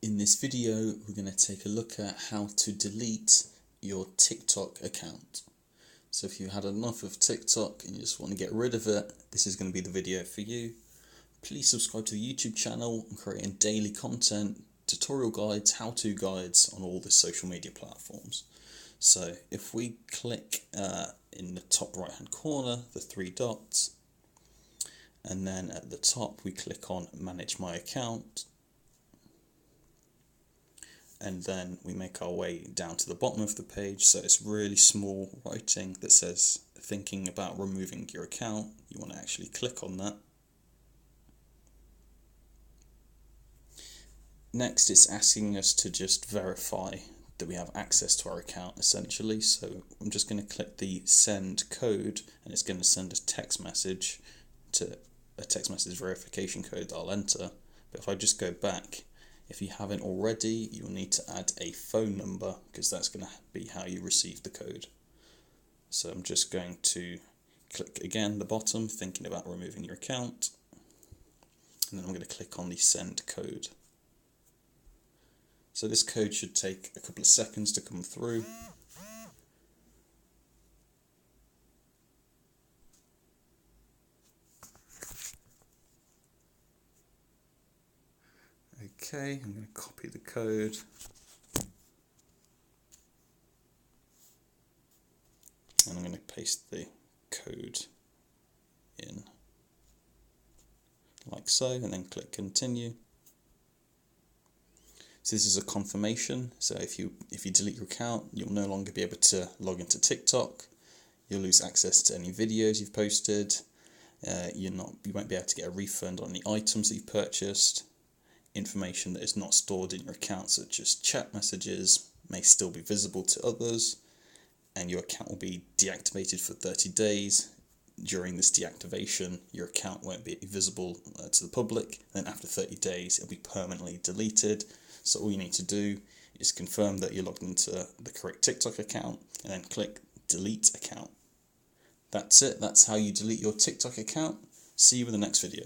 In this video, we're going to take a look at how to delete your TikTok account. So if you had enough of TikTok and you just want to get rid of it, this is going to be the video for you. Please subscribe to the YouTube channel. I'm creating daily content, tutorial guides, how-to guides on all the social media platforms. So if we click in the top right hand corner, the three dots, and then at the top we click on Manage My Account, and then we make our way down to the bottom of the page. So it's really small writing that says thinking about removing your account. You want to actually click on that. Next, it's asking us to just verify that we have access to our account essentially. So I'm just going to click the send code, and it's going to send a text message verification code that I'll enter. But if I just go back, if you haven't already, you'll need to add a phone number because that's going to be how you receive the code. So I'm just going to click again the bottom, thinking about removing your account, and then I'm going to click on the send code. So this code should take a couple of seconds to come through. Okay, I'm going to copy the code. And I'm going to paste the code in like so, and then click continue. So this is a confirmation. So if you delete your account, you'll no longer be able to log into TikTok. You'll lose access to any videos you've posted. You won't be able to get a refund on any items that you've purchased. Information that is not stored in your account, such as chat messages, may still be visible to others, and your account will be deactivated for 30 days. During this deactivation, your account won't be visible to the public. Then after 30 days, it'll be permanently deleted. So all you need to do is confirm that you're logged into the correct TikTok account, and then click delete account. That's it. That's how you delete your TikTok account. See you in the next video.